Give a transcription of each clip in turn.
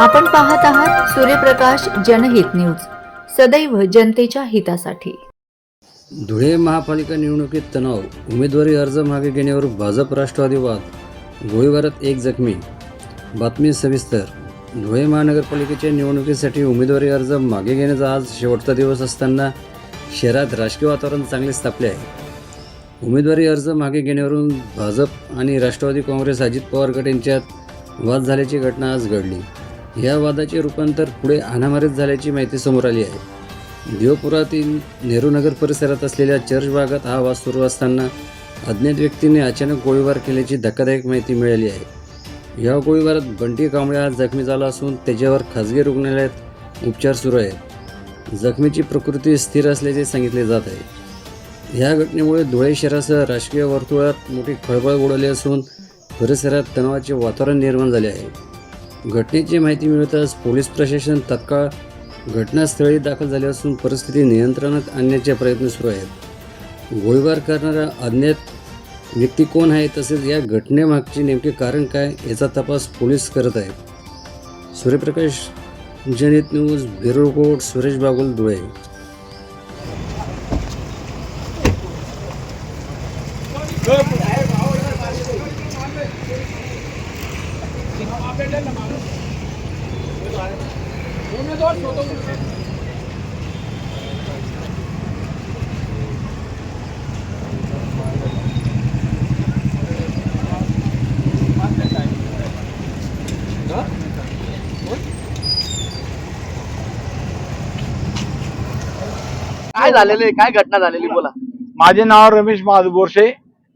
आपण पाहत आहात सूर्यप्रकाश जनहित न्यूज, सदैव जनतेच्या हितासाठी। धुळे महापालिका निवडणुकीत तणाव, उमेदवारी अर्ज मागे घेण्यावर भाजप राष्ट्रवादी वाद, गोळीबारात एक जखमी। बातमी सविस्तर। धुळे महानगरपालिकेच्या निवडणुकीसाठी उमेदवारी अर्ज मागे घेण्याचा आज शेवटचा दिवस असताना शहरात राजकीय वातावरण चांगलेच तापले आहे। उमेदवारी अर्ज मागे घेण्यावरून भाजप आणि राष्ट्रवादी काँग्रेस अजित पवार गट यांच्यात वाद झाल्याची घटना आज घडली। या वादाचे रूपांतर पुढे हाणामारीत झाल्याची माहिती समोर आली आहे। देवपुरातील नेहरूनगर परिसरात असलेल्या चर्च भागात हा वाद सुरू असताना अज्ञात व्यक्तीने अचानक गोळीबार केल्याची धक्कादायक माहिती मिळाली आहे। या गोळीबारात बंटी कांबळे हा जखमी झाला असून त्याच्यावर खासगी रुग्णालयात उपचार सुरू आहेत। जखमीची प्रकृती स्थिर असल्याचे सांगितले जात आहे। या घटनेमुळे धुळे शहरासह राजकीय वर्तुळात मोठी खळबळ उडाली असून परिसरात तणावाचे वातावरण निर्माण झाले आहे। घटनेची माहिती मिळताच पोलीस प्रशासन तत्काळ घटनास्थळी दाखल झाले असून परिस्थिती नियंत्रणात आणण्याचे प्रयत्न सुरू आहेत। गोळीबार करणारा अज्ञात व्यक्ती कोण आहे, तसेच या घटनेमागचे नेमके कारण काय याचा तपास पोलीस करत आहेत। सूर्यप्रकाश जनहित news, bureau report, Suresh Bagul, Dhule. काय झालेलं आहे, काय घटना झालेली बोला। माझे नाव रमेश महादेव बोरसे,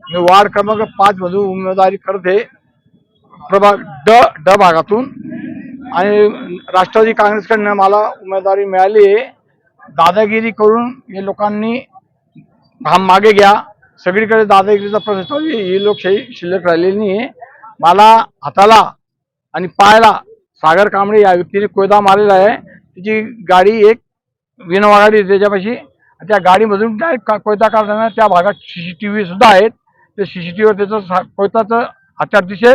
मी वार्ड क्रमांक 5 मधून उमेदवारी करत आहे, प्रभाग ड भागातून। आणि राष्ट्रवादी काँग्रेसकडनं मला उमेदवारी मिळाली आहे। दादागिरी करून हे लोकांनी मागे घ्या, सगळीकडे दादागिरीचा प्रश्न चालू आहे। ही लोकशाही शिल्लक राहिलेली नाही। मला हाताला आणि पायाला सागर कांबळे या व्यक्तीने कोयता मारलेला आहे। तिची गाडी एक विनोवा गाडी त्याच्यापाशी, त्या गाडीमधून कोयता काढताना त्या भागात CCTV सुद्धा आहेत। त्या CCTVवर त्याचं कोयताचं हत्यार दिसेल।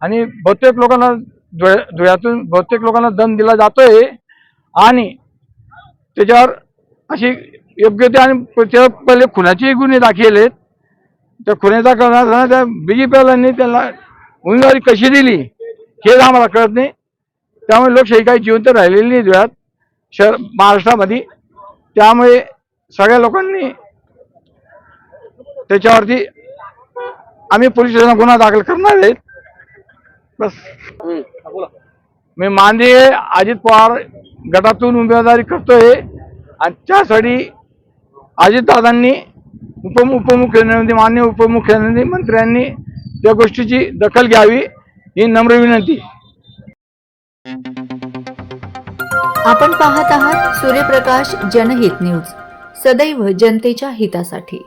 आणि बहुतेक लोकांना धुळ्यातून बहुतेक लोकांना दम दिला जातोय आणि त्याच्यावर अशी योग्य ते आणि पहिले खुनाचे गुन्हे दाखल आहेत। त्या खुन्याचा करणार त्या BJPवाल्यांनी त्यांना उमेदवारी कशी दिली हे आम्हाला कळत नाही। त्यामुळे लोकशाही काही जिवंत राहिलेली नाही धुळ्यात शहर महाराष्ट्रामध्ये। त्यामुळे सगळ्या लोकांनी त्याच्यावरती आम्ही पोलीस स्टेशनला गुन्हा दाखल करणार आहेत। बस मी मांदे अजित पवार गटातून उमेदवारी करतोय आणि त्यासाठी अजितदादांनी उपमुख्यमंत्री माननीय उपमुख्यमंत्री मंत्र्यांनी त्या गोष्टीची दखल घ्यावी ही नम्र विनंती। आपण पाहत आहात सूर्यप्रकाश जनहित न्यूज, सदैव जनतेच्या हितासाठी।